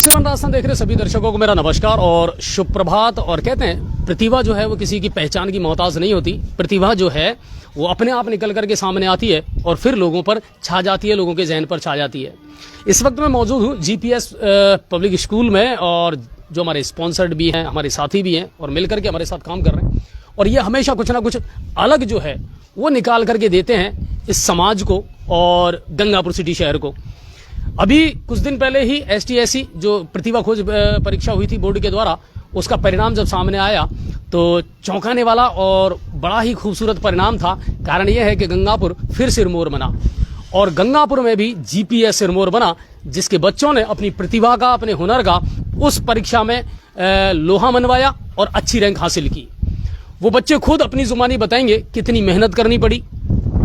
Seven Rajasthan देख रहे सभी दर्शकों को मेरा नमस्कार और शुभ प्रभात। और कहते हैं प्रतिभा जो है वो किसी की पहचान की मोहताज नहीं होती। प्रतिभा जो है वो अपने आप निकल करके सामने आती है और फिर लोगों पर छा जाती है, लोगों के जहन पर छा जाती है। इस वक्त मैं मौजूद हूँ जीपीएस पब्लिक स्कूल में और जो हमारे स्पॉन्सर्ड भी हैं, हमारे साथी भी हैं और मिलकर के हमारे साथ काम कर रहे हैं। और ये हमेशा कुछ ना कुछ अलग जो है वो निकाल करके देते हैं इस समाज को और गंगापुर सिटी शहर को। अभी कुछ दिन पहले ही एसटीएससी जो प्रतिभा खोज परीक्षा हुई थी बोर्ड के द्वारा, उसका परिणाम जब सामने आया तो चौंकाने वाला और बड़ा ही खूबसूरत परिणाम था। कारण यह है कि गंगापुर फिर सिरमौर बना और गंगापुर में भी जीपीएस सिरमौर बना, जिसके बच्चों ने अपनी प्रतिभा का, अपने हुनर का उस परीक्षा में लोहा मनवाया और अच्छी रैंक हासिल की। वो बच्चे खुद अपनी जुबानी बताएंगे कितनी मेहनत करनी पड़ी,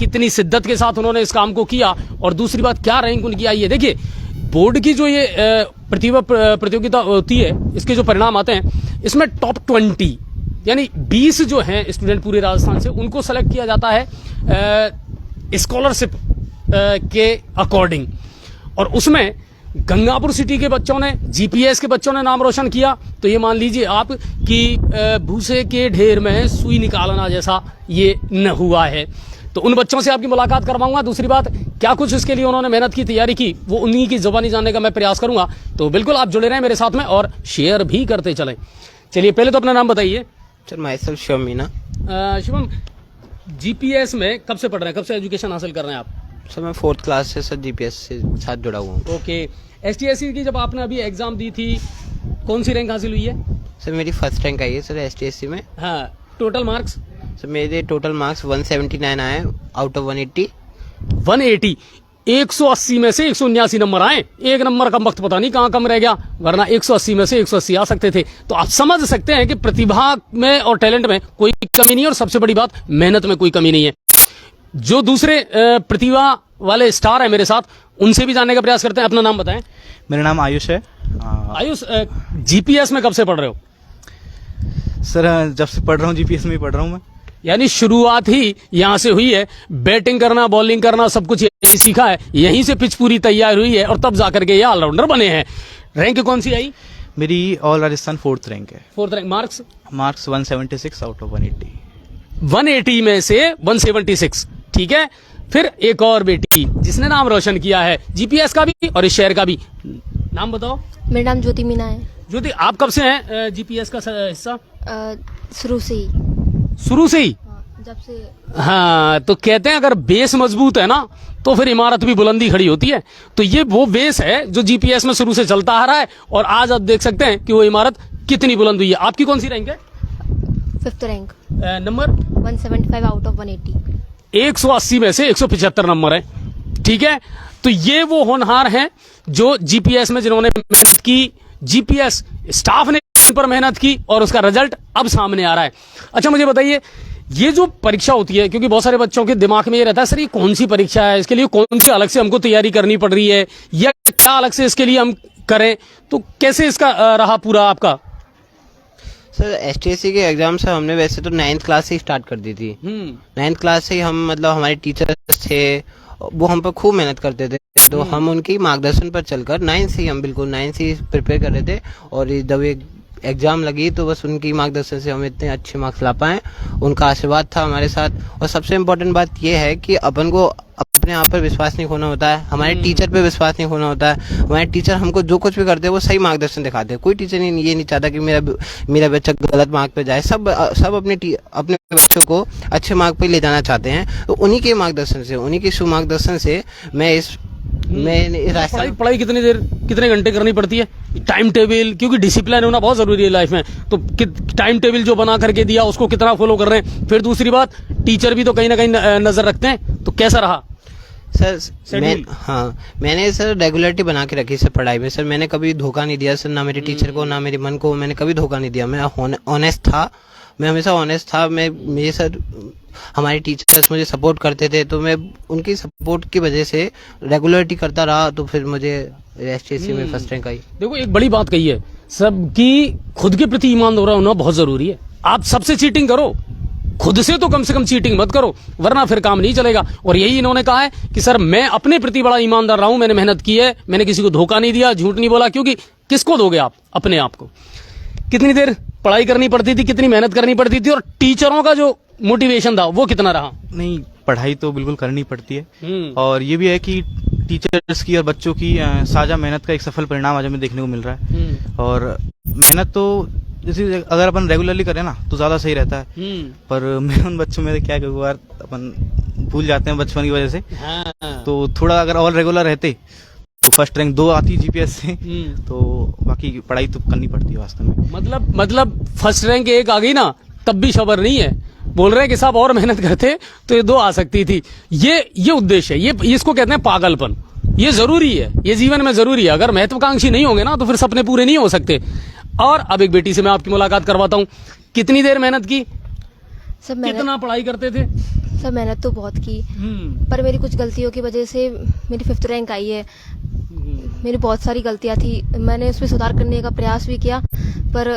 कितनी शिद्दत के साथ उन्होंने इस काम को किया और दूसरी बात क्या रैंक उनकी आई है। देखिए, बोर्ड की जो ये प्रतिभा प्रतियोगिता होती है, इसके जो परिणाम आते हैं इसमें टॉप 20 यानी 20 जो हैं स्टूडेंट पूरे राजस्थान से, उनको सेलेक्ट किया जाता है स्कॉलरशिप के अकॉर्डिंग। और उसमें गंगापुर सिटी के बच्चों ने, जीपीएस के बच्चों ने नाम रोशन किया। तो ये मान लीजिए आप कि भूसे के ढेर में सुई निकालना जैसा ये न हुआ है। तो उन बच्चों से आपकी मुलाकात करवाऊंगा। दूसरी बात, क्या कुछ इसके लिए उन्होंने मेहनत की, तैयारी की, वो उन्हीं की जुबानी जानने का मैं प्रयास करूंगा। तो बिल्कुल आप जुड़े रहें मेरे साथ में और शेयर भी करते चलें। चलिए, पहले तो अपना नाम बताइए। Sir my self Shivam Meena. Shivam, GPS में कब से पढ़ रहे हैं, कब से एजुकेशन हासिल कर रहे हैं आप? सर मैं 4th क्लास से सर जीपीएस से साथ जुड़ा हुआ हूँ। ओके, एसटीएससी की जब आपने अभी एग्जाम दी थी, कौन सी रैंक हासिल हुई है? सर मेरी फर्स्ट रैंक आई है सर एसटीएससी में। हाँ, टोटल मार्क्स? सर मेरे टोटल मार्क्स 179 आए आउट ऑफ 180। 180 180 में से 179 नंबर आए। एक नंबर का वक्त पता नहीं कहाँ कम रह गया, वरना 180 में से 180 आ सकते थे। तो आप समझ सकते हैं कि प्रतिभा में और टैलेंट में कोई कमी नहीं है और सबसे बड़ी बात, मेहनत में कोई कमी नहीं है। जो दूसरे प्रतिभा वाले स्टार है मेरे साथ, उनसे भी जानने का प्रयास करते हैं। अपना नाम बताएं। मेरा नाम आयुष है। आयुष, जीपीएस में कब से पढ़ रहे हो? सर जब से पढ़ रहा हूँ जीपीएस में ही पढ़ रहा हूँ मैं। यानी शुरुआत ही यहाँ से हुई है, बैटिंग करना, बॉलिंग करना सब कुछ यही सीखा है, यहीं से पिच पूरी तैयार हुई है और तब जाकर के ये ऑलराउंडर बने हैं। रैंक कौन सी आई? मेरी ऑल राजस्थान 4th रैंक है। 4th rank. Marks 176 out of 180। 180 में से 176, ठीक है। फिर एक और बेटी जिसने नाम रोशन किया है जीपीएस का भी और इस शहर का भी। नाम बताओ। मेरा नाम ज्योति मीना है। ज्योति, आप कब से हैं जीपीएस का हिस्सा? शुरू से ही। शुरू से ही? जब से। हाँ, तो कहते हैं अगर बेस मजबूत है ना तो फिर इमारत भी बुलंदी खड़ी होती है। तो ये वो बेस है जो जीपीएस में शुरू से चलता आ रहा है और आज आप देख सकते हैं कि वो इमारत कितनी बुलंद हुई है। आपकी कौन सी रैंक है? 5th rank. Number? 175 out of 180। 180 में से 175 नंबर है, ठीक है। तो ये वो होनहार हैं जो जीपीएस में जिन्होंने मेहनत की, जीपीएस स्टाफ ने इन पर मेहनत की और उसका रिजल्ट अब सामने आ रहा है। अच्छा, मुझे बताइए, ये जो परीक्षा होती है, क्योंकि बहुत सारे बच्चों के दिमाग में ये रहता है सर ये कौन सी परीक्षा है, इसके लिए कौन सी अलग से हमको तैयारी करनी पड़ रही है या क्या अलग से इसके लिए हम करें, तो कैसे इसका रहा पूरा आपका? सर एसटीएससी के एग्जाम से हमने वैसे तो 9th क्लास से ही स्टार्ट कर दी थी। 9th क्लास से ही हम, मतलब हमारे टीचर्स थे वो हम पर खूब मेहनत करते थे, तो हम उनकी मार्गदर्शन पर चलकर 9th से ही हम बिल्कुल 9th से ही प्रिपेयर कर रहे थे। और जब एक एग्जाम लगी तो बस उनकी मार्गदर्शन से हम इतने अच्छे मार्क्स ला पाए, उनका आशीर्वाद था हमारे साथ। और सबसे इम्पोर्टेंट बात यह है कि अपन को अपने आप पर विश्वास नहीं खोना होता है, हमारे टीचर पे विश्वास नहीं खोना होता है। हमारे टीचर हमको जो कुछ भी करते हैं वो सही मार्गदर्शन दिखाते हैं। कोई टीचर ये नहीं चाहता कि मेरा बच्चा गलत मार्क पे जाए। सब अपने बच्चों को अच्छे मार्क पे ले जाना चाहते हैं। तो उन्हीं के मार्गदर्शन से, उन्हीं के सुमार्गदर्शन से मैं पढ़ाई कितने घंटे करनी पड़ती है? टाइम टेबल, क्योंकि डिसिप्लिन होना बहुत जरूरी है लाइफ में। तो टाइम टेबल जो बना करके दिया उसको कितना फॉलो कर रहे हैं? फिर दूसरी बात, टीचर भी तो कहीं ना कहीं नजर रखते हैं। तो कैसा रहा सर? मैंने सर रेगुलरिटी बना के रखी सर पढ़ाई में। सर मैंने कभी धोखा नहीं दिया सर, ना मेरे टीचर को ना मेरे मन को मैंने कभी धोखा नहीं दिया। मैं ऑनेस्ट था, मैं हमेशा ऑनेस्ट था। मेरे सर, हमारे टीचर्स मुझे सपोर्ट करते थे, तो मैं उनकी सपोर्ट की वजह से रेगुलरिटी करता रहा, तो फिर मुझे एसटीएससी में फर्स्ट रैंक आई। देखो, एक बड़ी बात कही है, सबकी खुद के प्रति ईमानदार होना बहुत जरूरी है। आप सबसे चीटिंग करो, खुद से तो कम से कम चीटिंग मत करो, वरना फिर काम नहीं चलेगा। और यही इन्होंने कहा है कि सर मैं अपने प्रति बड़ा ईमानदार रहा हूं, मैंने मेहनत की है, मैंने किसी को धोखा नहीं दिया, झूठ नहीं बोला, क्योंकि किसको दोगे आप अपने आप को? कितनी देर पढ़ाई करनी पड़ती थी, कितनी मेहनत करनी पड़ती थी, और टीचरों का जो मोटिवेशन था वो कितना रहा? नहीं, पढ़ाई तो बिल्कुल करनी पड़ती है और ये भी है कि टीचर्स की और बच्चों की साझा मेहनत का एक सफल परिणाम आज हमें देखने को मिल रहा है। और मेहनत तो जैसे अगर अपन रेगुलरली करें ना तो ज्यादा सही रहता है, पर मैं उन बच्चों में क्या कई बार अपन भूल जाते हैं बचपन की वजह से। तो थोड़ा अगर और रेगुलर रहते तो फर्स्ट रैंक 2 आती जीपीएस से, तो बाकी पढ़ाई तो करनी पड़ती है वास्तव में। मतलब फर्स्ट रैंक 1 आ गई ना तब भी खबर नहीं है, बोल रहे हैं कि साहब और मेहनत करते तो ये 2 आ सकती थी। ये उद्देश्य है, ये इसको कहते हैं पागलपन। ये जरूरी है, ये जीवन में जरूरी है। अगर महत्वाकांक्षी नहीं होंगे ना तो फिर सपने पूरे नहीं हो सकते। और अब एक बेटी से मैं आपकी मुलाकात करवाता हूँ। कितनी देर मेहनत की, सब कितना पढ़ाई करते थे? सब मेहनत तो बहुत की, पर मेरी कुछ गलतियों की वजह से मेरी 5th रैंक आई है। मेरी बहुत सारी गलतियां थी, मैंने उसमें सुधार करने का प्रयास भी किया, पर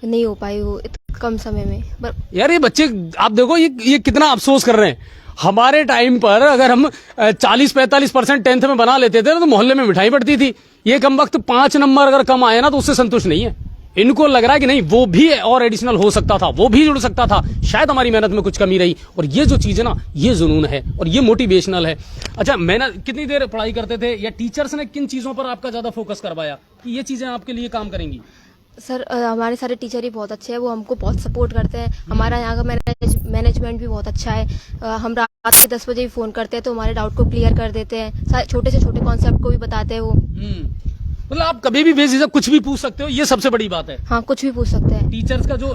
नहीं हो पाई वो कम समय में। पर यार ये बच्चे आप देखो, ये कितना अफसोस कर रहे हैं। हमारे टाइम पर अगर हम 40-45% 10th में बना लेते थे तो मोहल्ले में मिठाई बढ़ती थी। ये कम वक्त 5 नंबर अगर कम आए ना तो उससे संतुष्ट नहीं है। इनको लग रहा है कि नहीं, वो भी और एडिशनल हो सकता था, वो भी जुड़ सकता था, शायद हमारी मेहनत में कुछ कमी रही। और ये जो चीज है ना, ये जुनून है और ये मोटिवेशनल है। अच्छा, मेहनत कितनी देर पढ़ाई करते थे, या टीचर्स ने किन चीजों पर आपका ज्यादा फोकस करवाया कि ये चीजें आपके लिए काम करेंगी? सर हमारे सारे टीचर ही बहुत अच्छे हैं, वो हमको बहुत सपोर्ट करते हैं। हमारा यहाँ का मैनेजमेंट भी बहुत अच्छा है। हम रात के 10 बजे भी फ़ोन करते हैं तो हमारे डाउट को क्लियर कर देते हैं। छोटे से छोटे कॉन्सेप्ट को भी बताते हैं वो। मतलब आप कभी भी बेझिझक कुछ भी पूछ सकते हो, ये सबसे बड़ी बात है। हाँ, कुछ भी पूछ सकते हैं। टीचर्स का जो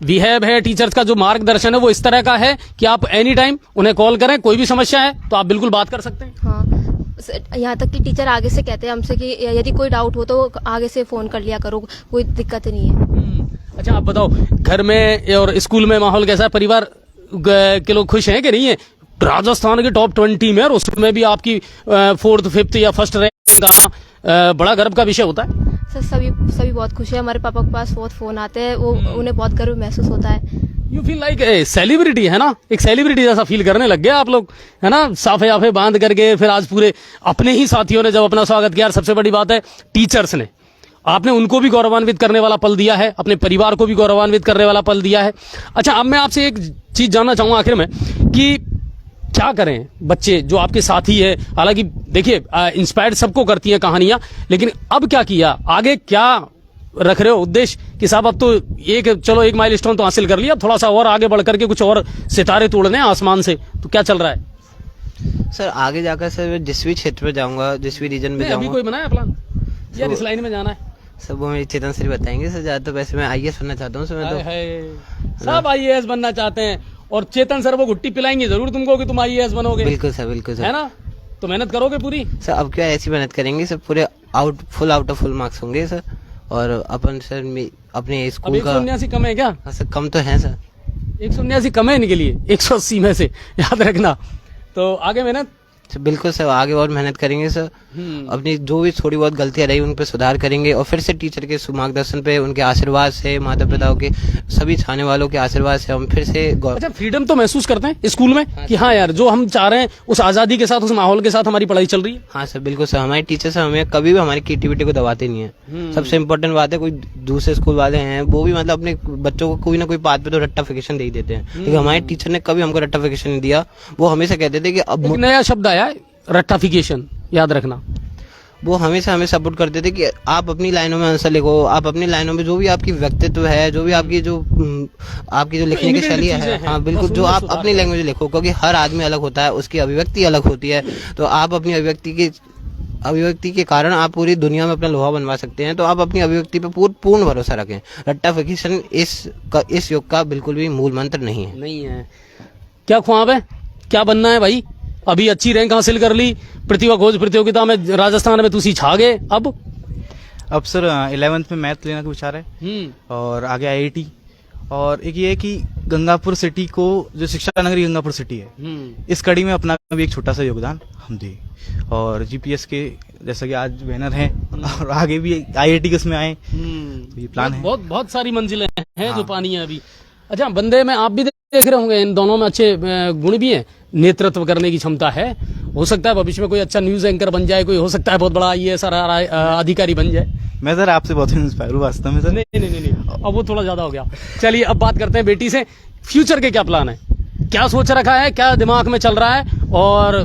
बिहेव है, टीचर्स का जो मार्गदर्शन है वो इस तरह का है कि आप एनी टाइम उन्हें कॉल करें, कोई भी समस्या है तो आप बिल्कुल बात कर सकते हैं। हाँ, यहाँ तक कि टीचर आगे से कहते हैं हमसे कि यदि कोई डाउट हो तो आगे से फोन कर लिया करो, कोई दिक्कत नहीं है। अच्छा, आप बताओ, घर में और स्कूल में माहौल कैसा है? परिवार के लोग खुश हैं कि नहीं है? राजस्थान के टॉप 20 में और उसमें भी आपकी 4th 5th या 1st रैंक आना बड़ा गर्व का विषय होता है। सर सभी बहुत खुश है। हमारे पापा के पास 4th फोन आते हैं, वो उन्हें बहुत गर्व महसूस होता है। यू फील लाइक सेलिब्रिटी, है ना? एक सेलिब्रिटी जैसा फील करने लग गया आप लोग, है ना? साफे आफे बांध करके फिर आज पूरे अपने ही साथियों ने जब अपना स्वागत किया। सबसे बड़ी बात है टीचर्स ने, आपने उनको भी गौरवान्वित करने वाला पल दिया है, अपने परिवार को भी गौरवान्वित करने वाला पल दिया है। अच्छा, अब मैं आपसे एक चीज जानना चाहूंगा आखिर में कि क्या करें बच्चे जो आपके साथी है? हालांकि देखिए, इंस्पायर्ड सबको करती हैं कहानियां, लेकिन अब क्या किया, आगे क्या रख रहे हो उद्देश्य कि साहब अब तो एक माइलस्टोन तो हासिल कर लिया, थोड़ा सा और आगे बढ़ करके कुछ और सितारे तोड़ने हैं आसमान से, तो क्या चल रहा है? सर आगे जाकर सर जिस भी क्षेत्र में जाऊंगा, जिस भी रीजन में अभी जाऊंगा। कोई बनाया प्लान यार इस लाइन में जाना है? सब वो मेरी चेतन सर बताएंगे सर। ज्यादा तो वैसे मैं आईएएस बनना चाहता हूँ सर। मैं तो सब आईएएस बनना चाहते हैं और चेतन सर वो घुट्टी पिलाएंगे जरूर तुमको कि तुम आईएएस बनोगे। बिल्कुल सर, बिल्कुल सर, है ना? तो मेहनत करोगे पूरी? सर अब क्या ऐसी मेहनत करेंगे सर, पूरे full out of full marks होंगे सर। और अपन सर अपने स्कूल का 179 कम है क्या? हाँ सर, कम तो है सर। 179 कम है इनके लिए 180 में से, याद रखना। तो आगे मेहनत बिल्कुल सर, आगे और मेहनत करेंगे सर। अपनी जो भी थोड़ी बहुत गलतियां रही उन पर सुधार करेंगे और फिर से टीचर के मार्गदर्शन पे, उनके आशीर्वाद से, माता पिताओं के, सभी चाहने वालों के आशीर्वाद से हम फिर से अच्छा फ्रीडम तो महसूस करते हैं स्कूल में कि हाँ यार जो हम चाह रहे हैं उस आजादी के साथ, उस माहौल के साथ हमारी पढ़ाई चल रही है? हाँ सर, बिल्कुल सर। हमारे टीचर सर हमें कभी भी हमारी क्रिएटिविटी को दबाते नहीं है। सबसे इम्पोर्टेंट बात है, कोई दूसरे स्कूल वाले हैं वो भी मतलब अपने बच्चों को कोई ना कोई बात पे तो रट्टाफिकेशन दे ही देते हैं, लेकिन हमारे टीचर ने कभी हमको रट्टाफिकेशन नहीं दिया। वो हमेशा कहते थे कि अब एक नया शब्द आया है रट्टाफिकेशन, याद रखना। वो हमेशा हमें सपोर्ट करते थे कि आप अपनी लाइनों में आंसर लिखो, आप अपनी लाइनों में जो भी आपकी व्यक्तित्व है, जो भी आपकी जो लिखने की शैली है, हाँ बिल्कुल, जो आप अपनी लैंग्वेज लिखो, क्योंकि हर आदमी अलग होता है, उसकी अभिव्यक्ति अलग होती है। तो आप अपनी अभिव्यक्ति के कारण आप पूरी दुनिया में अपना लोहा बनवा सकते हैं। तो आप अपनी अभिव्यक्ति पे पूर्ण भरोसा रखें। रट्टाफिकेशन इस युग का बिल्कुल भी मूल मंत्र नहीं है। क्या ख्वाब है, क्या बनना है भाई? अभी अच्छी रैंक हासिल कर ली, प्रतिभा खोज प्रतियोगिता में राजस्थान में तुसी छा गए। अब सर 11th में मैथ लेने का विचार है और आगे आईआईटी। और एक ये है कि गंगापुर सिटी को, जो शिक्षा नगरी गंगापुर सिटी है, इस कड़ी में अपना भी एक छोटा सा योगदान हम दें। और जीपीएस के जैसा कि आज बैनर है और आगे भी आईआईटी के उसमें आए, तो ये प्लान है। बहुत सारी मंजिलें हैं जो पानी है अभी। अच्छा, बंदे में आप भी देख रहे होंगे, इन दोनों में अच्छे गुण भी हैं, नेतृत्व करने की क्षमता है। हो सकता है भविष्य में कोई अच्छा न्यूज एंकर बन जाए, कोई हो सकता है बहुत बड़ा आईएएस अधिकारी बन जाए। मैं सर आपसे बहुत इंस्पायर हूँ वास्तव में सर। नहीं, अब वो थोड़ा ज्यादा हो गया। चलिए अब बात करते हैं बेटी से, फ्यूचर के क्या प्लान है, क्या सोच रखा है, क्या दिमाग में चल रहा है? और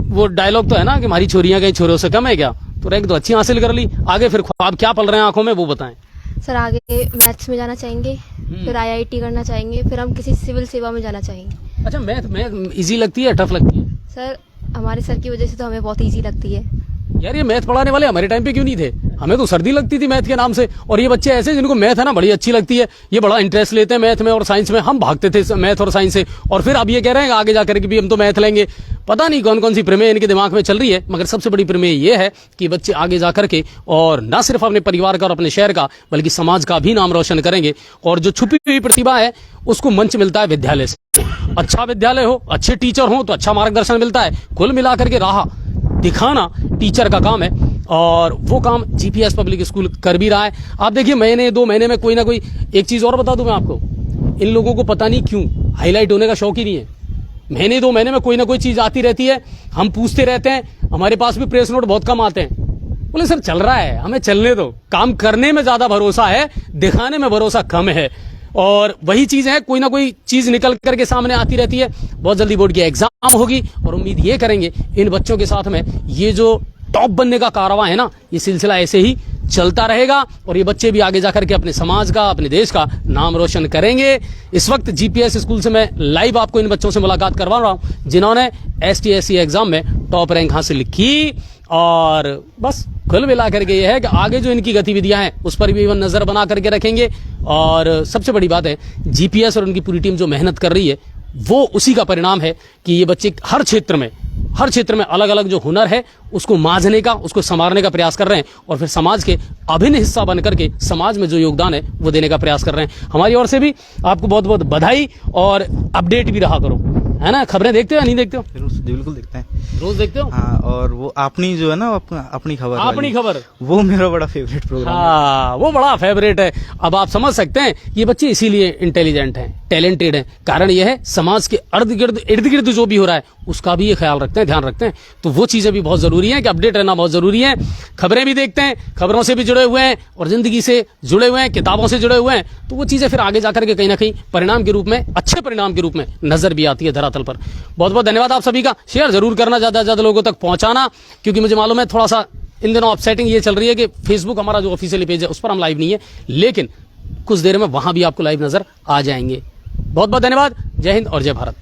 वो डायलॉग तो है ना कि हमारी छोरियां कहीं छोरों से कम है क्या, तो रैंक तो अच्छी हासिल कर ली, आगे फिर ख्वाब क्या पल रहे हैं आंखों में वो बताएं। सर आगे मैथ्स में जाना चाहेंगे, फिर IIT करना चाहेंगे, फिर हम किसी सिविल सेवा में जाना चाहेंगे। अच्छा, मैथ इजी लगती है टफ लगती है? सर हमारे सर की वजह से तो हमें बहुत ईजी लगती है। यार ये मैथ पढ़ाने वाले हमारे टाइम पे क्यों नहीं थे? हमें तो सर्दी लगती थी मैथ के नाम से, और ये बच्चे ऐसे जिनको मैथ है ना बड़ी अच्छी लगती है, ये बड़ा इंटरेस्ट लेते हैं मैथ में और साइंस में। हम भागते थे मैथ और साइंस से, और फिर अब ये कह रहे हैं आगे जाकर के भी हम तो मैथ लेंगे। पता नहीं कौन कौन सी प्रमेय इनके दिमाग में चल रही है, मगर सबसे बड़ी प्रमेय ये है कि बच्चे आगे जाकर के और न सिर्फ अपने परिवार का और अपने शहर का बल्कि समाज का भी नाम रोशन करेंगे। और जो छुपी हुई प्रतिभा है उसको मंच मिलता है विद्यालय से। अच्छा विद्यालय हो, अच्छे टीचर हो तो अच्छा मार्गदर्शन मिलता है। कुल मिलाकर के राह दिखाना टीचर का काम है, और वो काम जीपीएस पब्लिक स्कूल कर भी रहा है। आप देखिए महीने 2 महीने में कोई ना कोई एक चीज और बता दूं मैं आपको, इन लोगों को पता नहीं क्यों हाईलाइट होने का शौक ही नहीं है। महीने 2 महीने में कोई ना कोई चीज आती रहती है, हम पूछते रहते हैं, हमारे पास भी प्रेस नोट बहुत कम आते हैं। बोले सर चल रहा है, हमें चलने दो, काम करने में ज्यादा भरोसा है, दिखाने में भरोसा कम है। और वही चीज है, कोई ना कोई चीज निकल करके सामने आती रहती है। बहुत जल्दी बोर्ड की एग्जाम होगी और उम्मीद ये करेंगे इन बच्चों के साथ में ये जो टॉप बनने का कारवां है ना, ये सिलसिला ऐसे ही चलता रहेगा, और ये बच्चे भी आगे जाकर के अपने समाज का, अपने देश का नाम रोशन करेंगे। इस वक्त जीपीएस स्कूल से मैं लाइव आपको इन बच्चों से मुलाकात करवा रहा हूं जिन्होंने STSC एग्जाम में टॉप रैंक हासिल की। और बस कुल मिला करके ये है कि आगे जो इनकी गतिविधियां हैं उस पर भी नजर बना करके रखेंगे। और सबसे बड़ी बात है, जीपीएस और उनकी पूरी टीम जो मेहनत कर रही है वो उसी का परिणाम है कि ये बच्चे हर क्षेत्र में अलग अलग जो हुनर है उसको मांझने का, उसको संवारने का प्रयास कर रहे हैं, और फिर समाज के अभिन्न हिस्सा बन करके समाज में जो योगदान है वो देने का प्रयास कर रहे हैं। हमारी ओर से भी आपको बहुत बहुत बधाई, और अपडेट भी रहा करो, है ना? खबरें देखते हो या नहीं देखते हो? बिल्कुल देखते हैं, रोज देखते हो? हाँ, और वो अपनी जो है ना अपनी खबर वो मेरा बड़ा फेवरेट प्रोग्राम है। हाँ, वो बड़ा फेवरेट है। अब आप समझ सकते हैं ये बच्चे इसीलिए इंटेलिजेंट हैं, टैलेंटेड हैं। कारण यह है समाज के इर्द गिर्द जो भी हो रहा है उसका भी ये ख्याल रखते हैं, ध्यान रखते हैं। तो वो चीजें भी बहुत जरूरी है कि अपडेट रहना बहुत जरूरी है। खबरें भी देखते हैं, खबरों से भी जुड़े हुए हैं, और जिंदगी से जुड़े हुए हैं, किताबों से जुड़े हुए हैं। तो वो चीजें फिर आगे जाकर के कहीं ना कहीं परिणाम के रूप में, अच्छे परिणाम के रूप में नजर भी आती है धरातल पर। बहुत बहुत धन्यवाद आप सभी का। शेयर जरूर करना, ज्यादा से ज्यादा लोगों तक पहुंचाना, क्योंकि मुझे मालूम है थोड़ा सा इन दिनों अपसेटिंग ये चल रही है कि फेसबुक हमारा जो ऑफिशियल पेज है उस पर हम लाइव नहीं है, लेकिन कुछ देर में वहां भी आपको लाइव नजर आ जाएंगे। बहुत बहुत धन्यवाद। जय हिंद और जय भारत।